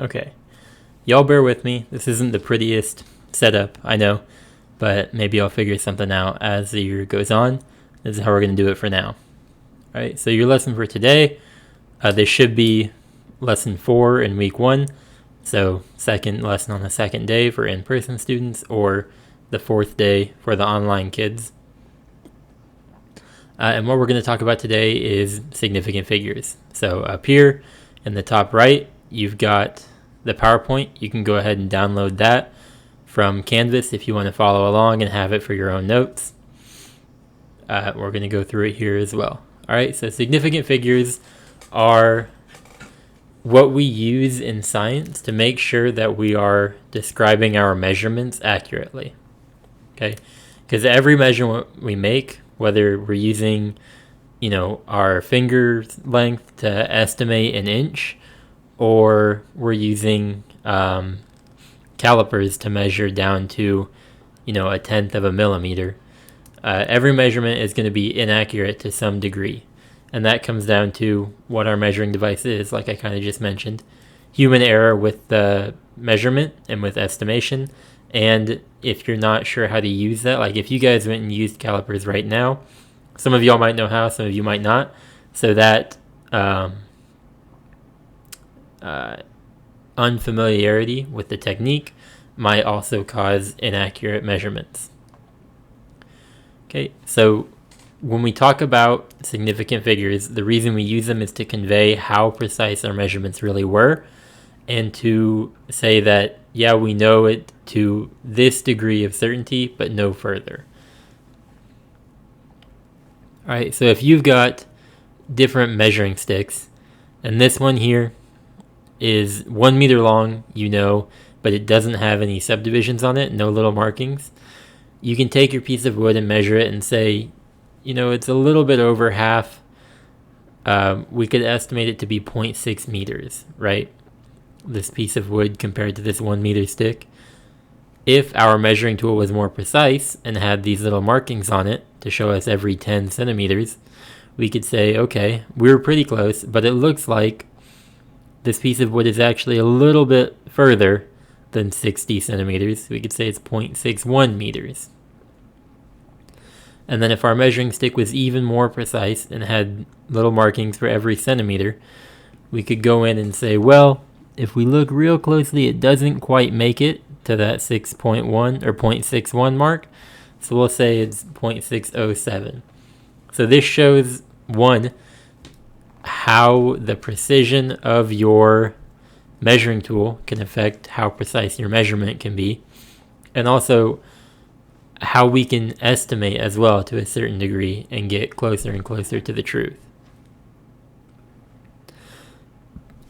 Okay, y'all bear with me. This isn't the prettiest setup, I know, but maybe I'll figure something out as the year goes on. This is how we're going to do it for now. All right, so your lesson for today, this should be lesson 4 in week 1. So second lesson on the second day for in-person students, or the 4th day for the online kids. And what we're going to talk about today is significant figures. So up here in the top right, you've got the PowerPoint. You can go ahead and download that from Canvas if you want to follow along and have it for your own notes. We're going to go through it here as well. All right, so significant figures are what we use in science to make sure that we are describing our measurements accurately. Okay, because every measurement we make, whether we're using, our finger length to estimate an inch, or we're using calipers to measure down to, a tenth of a millimeter, every measurement is going to be inaccurate to some degree. And that comes down to what our measuring device is, like I kind of just mentioned. Human error with the measurement and with estimation. And if you're not sure how to use that, like if you guys went and used calipers right now, some of y'all might know how, some of you might not. So that unfamiliarity with the technique might also cause inaccurate measurements. Okay, so when we talk about significant figures, the reason we use them is to convey how precise our measurements really were, and to say that, yeah, we know it to this degree of certainty, but no further. All right, so if you've got different measuring sticks, and this one here is 1 meter long, but it doesn't have any subdivisions on it, no little markings, you can take your piece of wood and measure it and say, it's a little bit over half. We could estimate it to be 0.6 meters, right? This piece of wood compared to this 1 meter stick. If our measuring tool was more precise and had these little markings on it to show us every 10 centimeters, we could say, okay, we were pretty close, but it looks like this piece of wood is actually a little bit further than 60 centimeters. We could say it's 0.61 meters. And then if our measuring stick was even more precise and had little markings for every centimeter, we could go in and say, well, if we look real closely, it doesn't quite make it to that 6.1 or 0.61 mark. So we'll say it's 0.607. So this shows, one, how the precision of your measuring tool can affect how precise your measurement can be, and also how we can estimate as well to a certain degree and get closer and closer to the truth.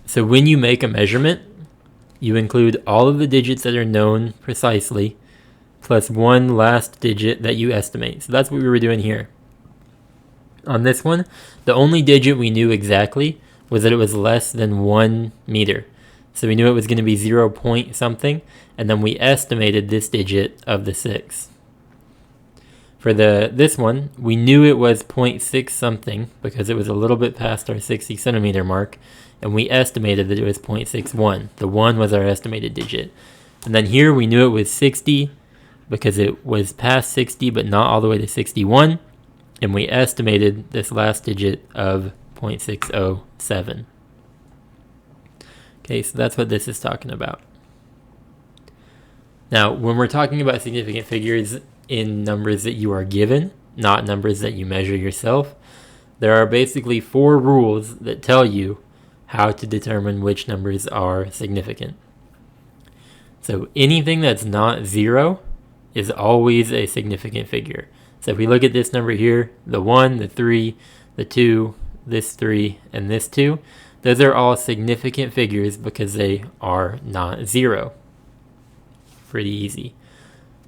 So when you make a measurement, you include all of the digits that are known precisely, plus one last digit that you estimate. So that's what we were doing here. On this one, the only digit we knew exactly was that it was less than 1 meter. So we knew it was going to be 0 point something, and then we estimated this digit of the 6. For this one, we knew it was 0.6 something because it was a little bit past our 60 centimeter mark, and we estimated that it was 0.61. The 1 was our estimated digit. And then here we knew it was 60 because it was past 60 but not all the way to 61, and we estimated this last digit of 0.607. Okay, so that's what this is talking about. Now, when we're talking about significant figures in numbers that you are given, not numbers that you measure yourself, there are basically 4 rules that tell you how to determine which numbers are significant. So anything that's not 0 is always a significant figure. So if we look at this number here, the 1, the 3, the 2, this 3, and this 2, those are all significant figures because they are not 0. Pretty easy.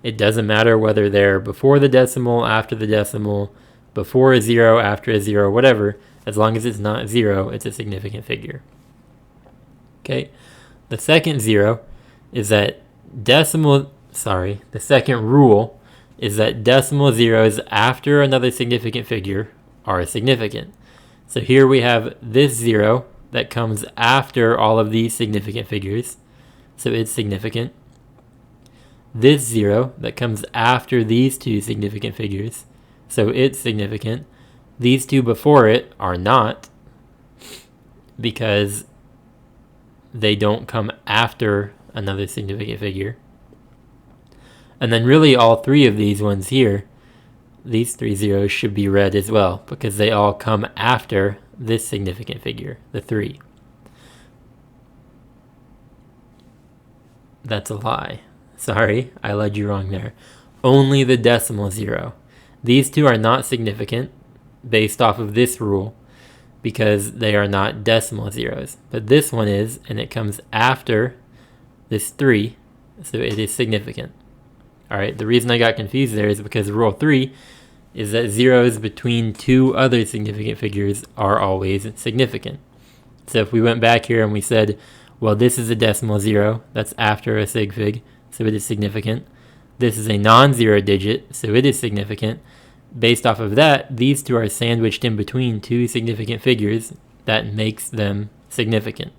It doesn't matter whether they're before the decimal, after the decimal, before a 0, after a 0, whatever. As long as it's not 0, it's a significant figure. Okay. The second rule is that decimal zeros after another significant figure are significant. So here we have this 0 that comes after all of these significant figures, so it's significant. This 0 that comes after these two significant figures, so it's significant. These two before it are not, because they don't come after another significant figure. And then really all three of these ones here, these 3 zeros should be red as well, because they all come after this significant figure, the 3. That's a lie. Sorry, I led you wrong there. Only the decimal 0. These two are not significant based off of this rule because they are not decimal zeros. But this one is, and it comes after this 3, so it is significant. Alright, the reason I got confused there is because rule 3 is that zeros between two other significant figures are always significant. So if we went back here and we said, well, this is a decimal 0, that's after a sig fig, so it is significant. This is a non-zero digit, so it is significant. Based off of that, these two are sandwiched in between two significant figures. That makes them significant.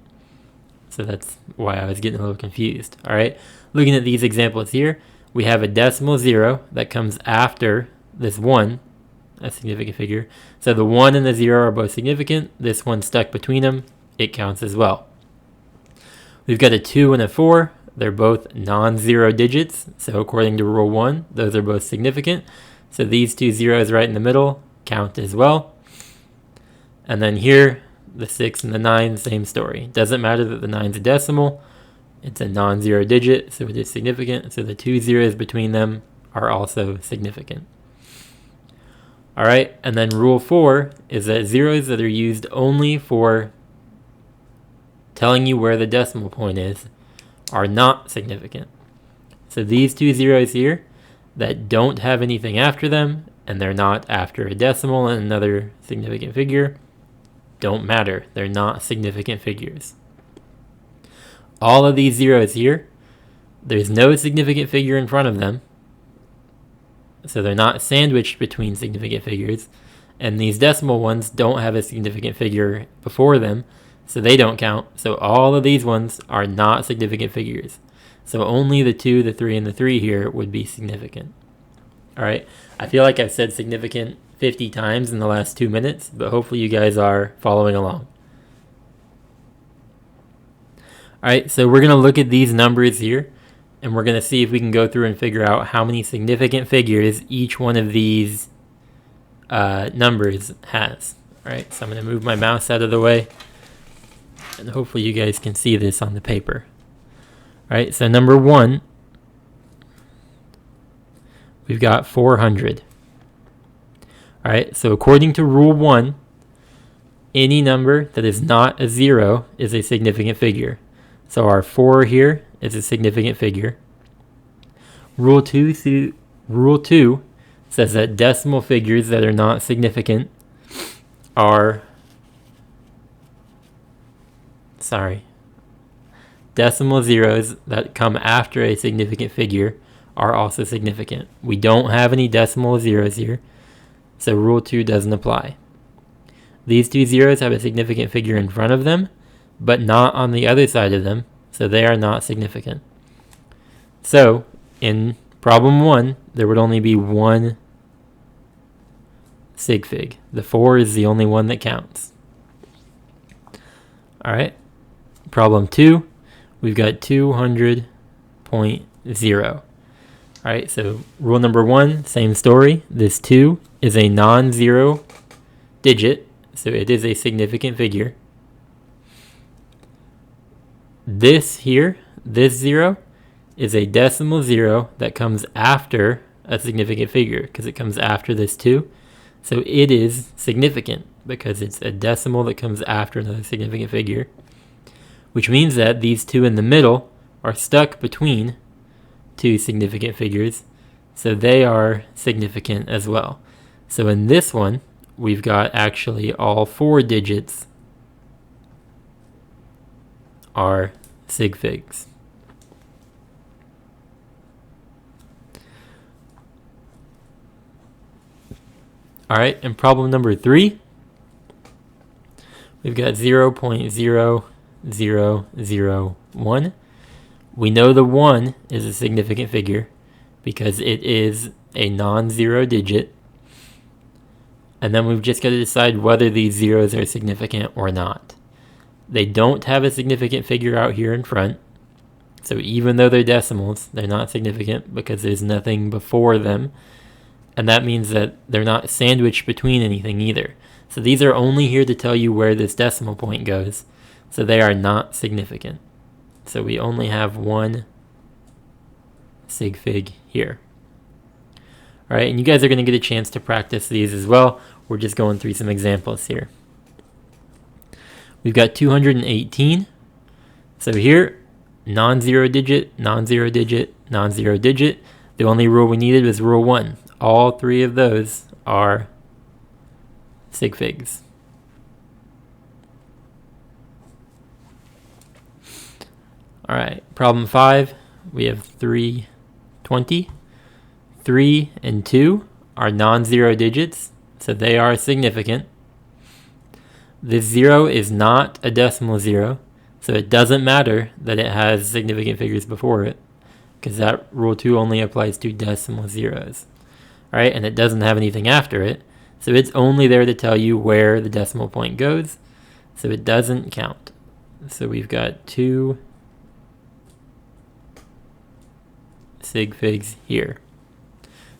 So that's why I was getting a little confused. Alright, looking at these examples here, we have a decimal 0 that comes after this 1, a significant figure. So the 1 and the 0 are both significant. This one stuck between them, it counts as well. We've got a 2 and a 4. They're both non-zero digits. So according to rule 1, those are both significant. So these two zeros right in the middle count as well. And then here, the 6 and the 9, same story. Doesn't matter that the 9's a decimal. It's a non-zero digit, so it is significant. So the 2 zeros between them are also significant. Alright, and then rule 4 is that zeros that are used only for telling you where the decimal point is are not significant. So these two zeros here that don't have anything after them, and they're not after a decimal and another significant figure, don't matter. They're not significant figures. All of these zeros here, there's no significant figure in front of them, so they're not sandwiched between significant figures, and these decimal ones don't have a significant figure before them, so they don't count. So all of these ones are not significant figures. So only the 2, the 3, and the 3 here would be significant. Alright, I feel like I've said significant 50 times in the last 2 minutes, but hopefully you guys are following along. Alright, so we're going to look at these numbers here, and we're going to see if we can go through and figure out how many significant figures each one of these numbers has. Alright, so I'm going to move my mouse out of the way, and hopefully you guys can see this on the paper. Alright, so number 1, we've got 400. Alright, so according to rule 1, any number that is not a 0 is a significant figure. So our 4 here is a significant figure. Rule 2 says that decimal figures that are not significant are, decimal zeros that come after a significant figure are also significant. We don't have any decimal zeros here, so rule 2 doesn't apply. These two zeros have a significant figure in front of them, but not on the other side of them, so they are not significant. So, in problem 1, there would only be one sig fig. The 4 is the only one that counts. Alright, problem 2, we've got 200.0. Alright, so rule number 1, same story. This 2 is a non-zero digit, so it is a significant figure. This here, this 0, is a decimal 0 that comes after a significant figure because it comes after this 2. So it is significant because it's a decimal that comes after another significant figure, which means that these two in the middle are stuck between two significant figures, so they are significant as well. So in this one, we've got actually all 4 digits are sig figs. Alright, and problem number 3, We've got 0.0001. We know the 1 is a significant figure because it is a non-zero digit. And then we've just got to decide whether these zeros are significant or not. They don't have a significant figure out here in front. So even though they're decimals, they're not significant because there's nothing before them. And that means that they're not sandwiched between anything either. So these are only here to tell you where this decimal point goes. So they are not significant. So we only have one sig fig here. All right, and you guys are going to get a chance to practice these as well. We're just going through some examples here. We've got 218. So here, non-zero digit, non-zero digit, non-zero digit. The only rule we needed was rule 1. All three of those are sig figs. All right, problem 5. We have 320. 3 and 2 are non-zero digits, so they are significant. This 0 is not a decimal 0, so it doesn't matter that it has significant figures before it, because that rule 2 only applies to decimal zeros. All right, and it doesn't have anything after it, so it's only there to tell you where the decimal point goes, so it doesn't count. So we've got 2 sig figs here.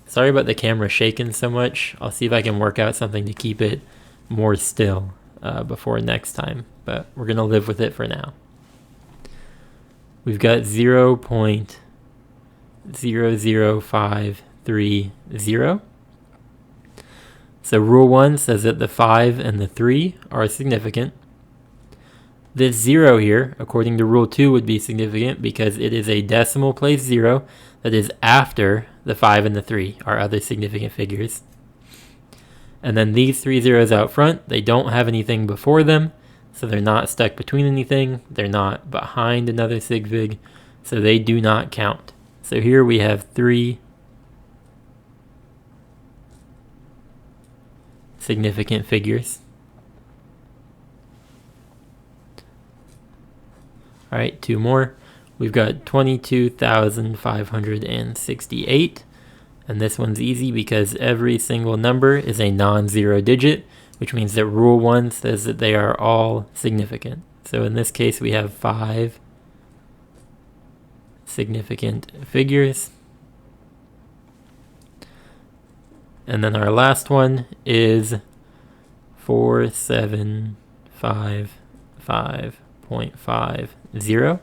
Sorry about the camera shaking so much. I'll see if I can work out something to keep it more still before next time, but we're going to live with it for now. We've got 0.00530. So rule 1 says that the 5 and the 3 are significant. This 0 here, according to rule 2, would be significant because it is a decimal place 0 that is after the 5 and the 3 are other significant figures. And then these 3 zeros out front, they don't have anything before them, so they're not stuck between anything. They're not behind another sig fig, so they do not count. So here we have 3 significant figures. All right, 2 more. We've got 22,568, and this one's easy because every single number is a non-zero digit, which means that rule 1 says that they are all significant. So in this case, we have 5 significant figures. And then our last one is 4755.50.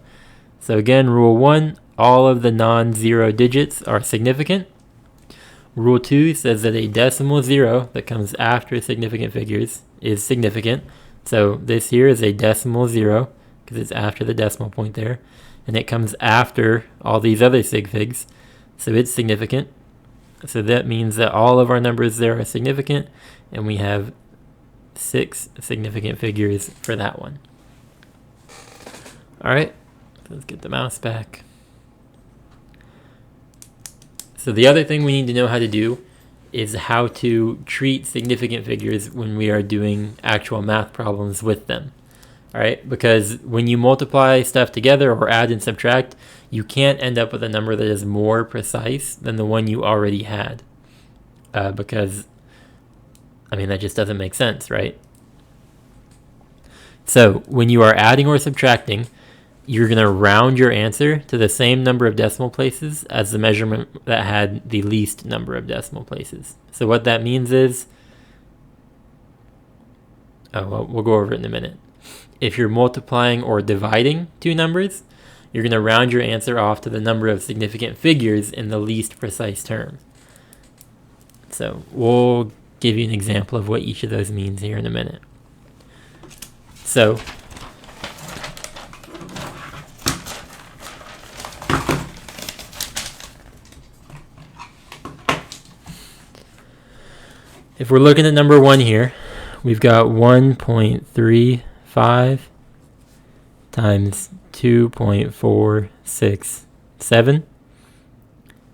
So again, rule 1, all of the non-zero digits are significant. Rule 2 says that a decimal 0 that comes after significant figures is significant. So this here is a decimal 0 because it's after the decimal point there. And it comes after all these other sig figs, so it's significant. So that means that all of our numbers there are significant, and we have 6 significant figures for that one. All right. Let's get the mouse back. So the other thing we need to know how to do is how to treat significant figures when we are doing actual math problems with them. All right, because when you multiply stuff together or add and subtract, you can't end up with a number that is more precise than the one you already had. Because, I mean, that just doesn't make sense, right? So when you are adding or subtracting, you're going to round your answer to the same number of decimal places as the measurement that had the least number of decimal places. So what that means is, we'll go over it in a minute. If you're multiplying or dividing two numbers, you're going to round your answer off to the number of significant figures in the least precise term. So we'll give you an example of what each of those means here in a minute. So if we're looking at number 1 here, we've got 1.35 times 2.467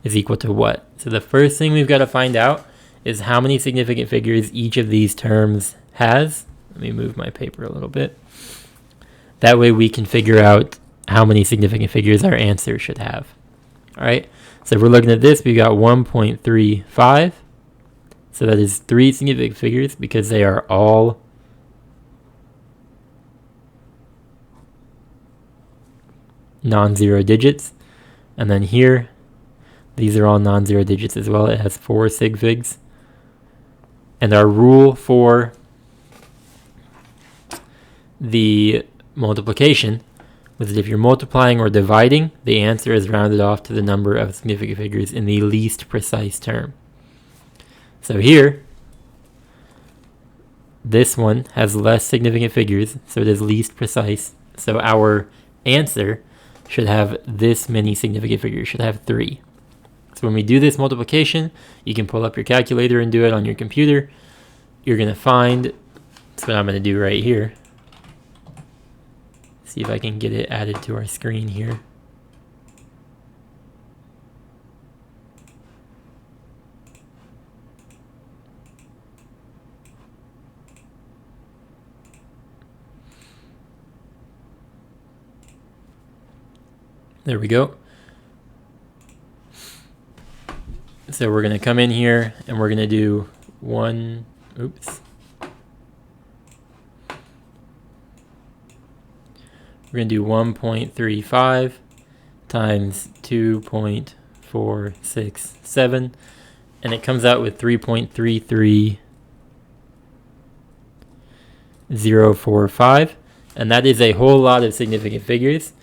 is equal to what? So the first thing we've got to find out is how many significant figures each of these terms has. Let me move my paper a little bit. That way we can figure out how many significant figures our answer should have. All right, so if we're looking at this, we got 1.35. So that is 3 significant figures because they are all non-zero digits. And then here, these are all non-zero digits as well. It has 4 sig figs. And our rule for the multiplication was that if you're multiplying or dividing, the answer is rounded off to the number of significant figures in the least precise term. So here, this one has less significant figures, so it is least precise. So our answer should have this many significant figures, should have 3. So when we do this multiplication, you can pull up your calculator and do it on your computer. You're going to find, that's what I'm going to do right here. See if I can get it added to our screen here. There we go. So we're going to come in here and we're going to do We're going to do 1.35 times 2.467, and it comes out with 3.33045, and that is a whole lot of significant figures,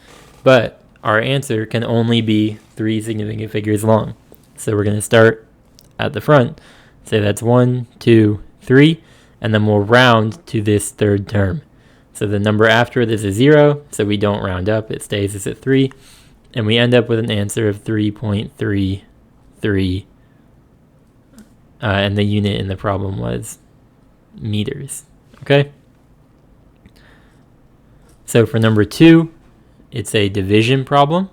but our answer can only be 3 significant figures long. So we're going to start at the front, say that's 1, 2, 3, and then we'll round to this third term. So the number after this is 0, so we don't round up, it stays as at 3, and we end up with an answer of 3.33, and the unit in the problem was meters. Okay? So for number 2, it's a division problem.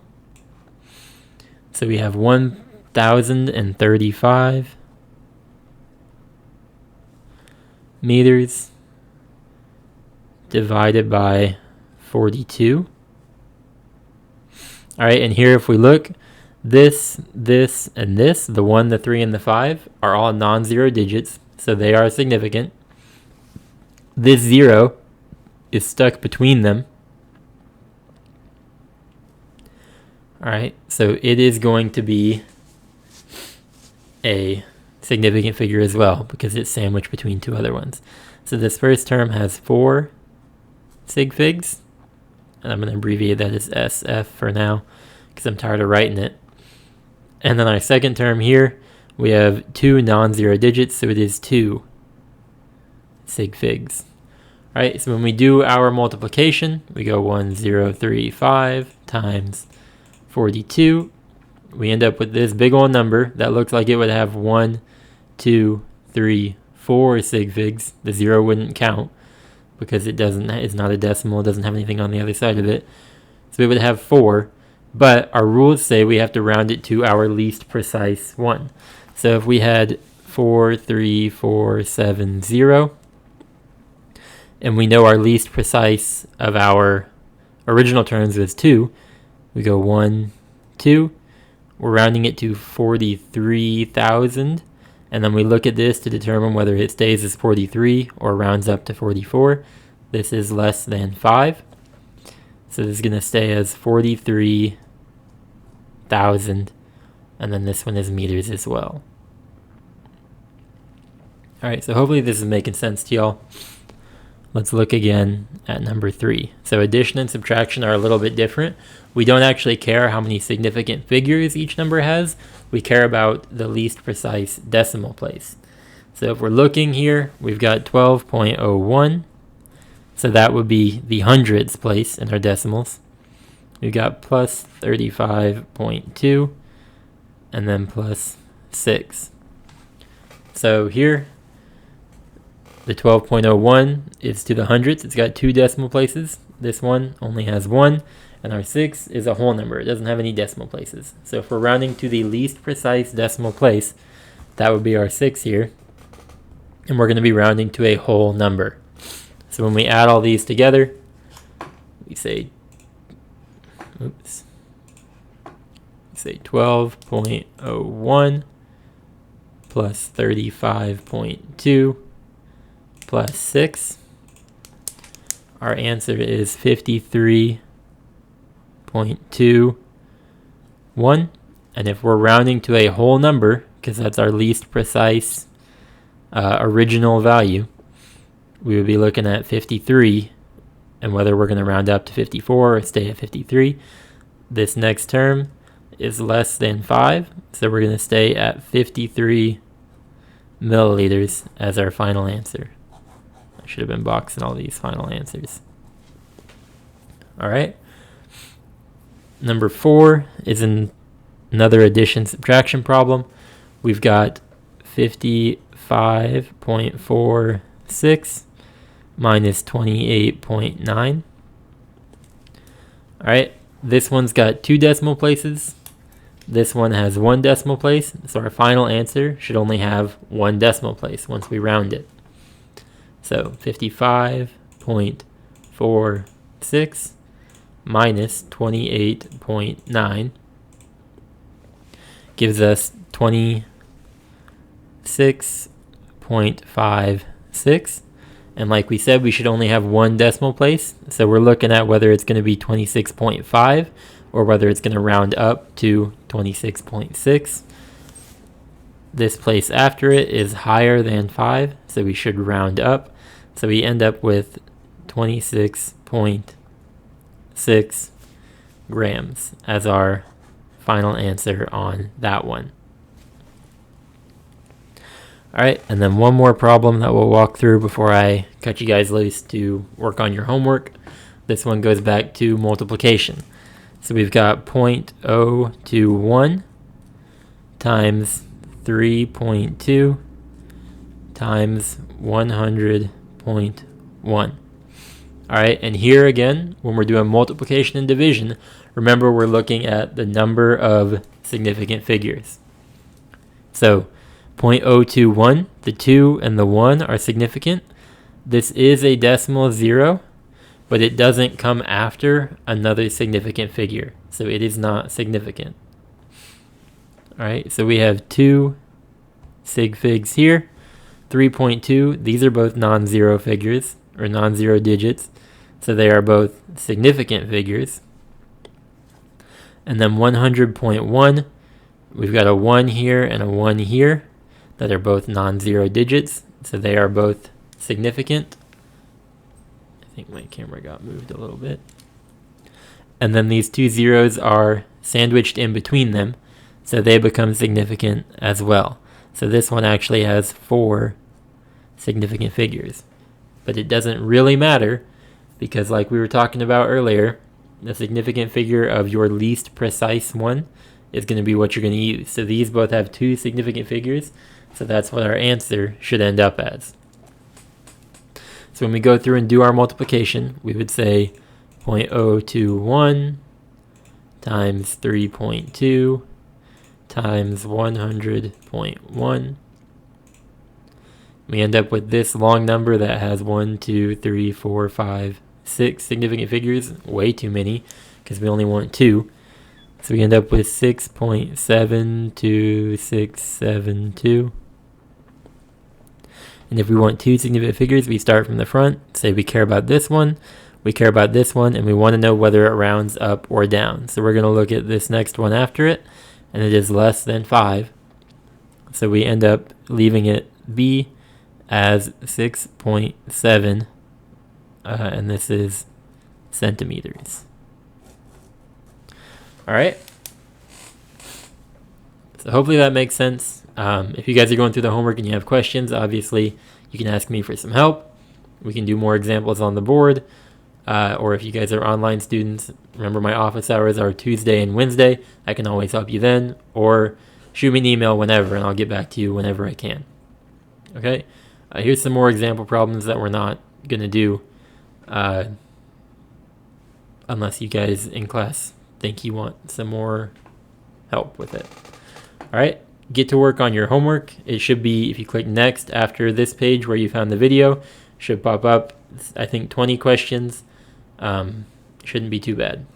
So we have 1,035 meters divided by 42. All right, and here if we look, this, and this, the 1, the 3, and the 5 are all non-zero digits, so they are significant. This 0 is stuck between them. All right, so it is going to be a significant figure as well because it's sandwiched between 2 other ones. So this first term has 4 sig figs, and I'm going to abbreviate that as SF for now because I'm tired of writing it. And then our second term here, we have 2 non-zero digits, so it is 2 sig figs. All right, so when we do our multiplication, we go 1035 times 42. We end up with this big old number that looks like it would have 1, 2, 3, 4 sig figs. The 0 wouldn't count because it's not a decimal, it doesn't have anything on the other side of it. So it would have 4, but our rules say we have to round it to our least precise one. So if we had 43470, and we know our least precise of our original terms was 2, we go 1, 2, we're rounding it to 43,000, and then we look at this to determine whether it stays as 43 or rounds up to 44. This is less than 5, so this is going to stay as 43,000, and then this one is meters as well. Alright, so hopefully this is making sense to y'all. Let's look again at number 3. So addition and subtraction are a little bit different. We don't actually care how many significant figures each number has. We care about the least precise decimal place. So if we're looking here, we've got 12.01. So that would be the hundredths place in our decimals. We've got plus 35.2 and then plus 6. So here, the 12.01 is to the hundredths. It's got 2 decimal places. This one only has 1, and our 6 is a whole number. It doesn't have any decimal places. So if we're rounding to the least precise decimal place, that would be our 6 here. And we're going to be rounding to a whole number. So when we add all these together, we say, oops, we say 12.01 plus 35.2 plus 6. Our answer is 53.21. And if we're rounding to a whole number, because that's our least precise original value, we would be looking at 53, and whether we're going to round up to 54 or stay at 53. This next term is less than 5, so we're going to stay at 53 milliliters as our final answer. I should have been boxing all these final answers. All right. Number 4 is another addition subtraction problem. We've got 55.46 minus 28.9. All right, this one's got 2 decimal places. This one has 1 decimal place, so our final answer should only have 1 decimal place once we round it. So 55.46 minus 28.9 gives us 26.56. And like we said, we should only have 1 decimal place. So we're looking at whether it's going to be 26.5 or whether it's going to round up to 26.6. This place after it is higher than 5, so we should round up. So we end up with 26.6 grams as our final answer on that one. All right, and then one more problem that we'll walk through before I cut you guys loose to work on your homework. This one goes back to multiplication. So we've got 0.021 times 3.2 times 100.1. All right, and here again, when we're doing multiplication and division, remember we're looking at the number of significant figures. So 0.021, the 2 and the 1 are significant. This is a decimal 0, but it doesn't come after another significant figure, so it is not significant. All right, so we have 2 sig figs here, 3.2. These are both non-zero figures, or non-zero digits, so they are both significant figures. And then 100.1, we've got a 1 here and a 1 here that are both non-zero digits, so they are both significant. I think my camera got moved a little bit. And then these 2 zeros are sandwiched in between them, so they become significant as well. So this one actually has 4 significant figures. But it doesn't really matter because, like we were talking about earlier, the significant figure of your least precise one is going to be what you're going to use. So these both have 2 significant figures, so that's what our answer should end up as. So when we go through and do our multiplication, we would say 0.021 times 3.2 times 100.1. We end up with this long number that has 1, 2, 3, 4, 5, 6 significant figures. Way too many because we only want 2. So we end up with 6.72672. And if we want 2 significant figures, we start from the front. Say we care about this one, we care about this one, and we want to know whether it rounds up or down. So we're going to look at this next one after it, and it is less than 5. So we end up leaving it B as 6.7, and this is centimeters. All right. So hopefully that makes sense. If you guys are going through the homework and you have questions, obviously you can ask me for some help. We can do more examples on the board. Or if you guys are online students, remember my office hours are Tuesday and Wednesday. I can always help you then. Or shoot me an email whenever, and I'll get back to you whenever I can. Okay? Here's some more example problems that we're not going to do unless you guys in class think you want some more help with it. All right? Get to work on your homework. It should be, if you click next after this page where you found the video, should pop up I think 20 questions shouldn't be too bad.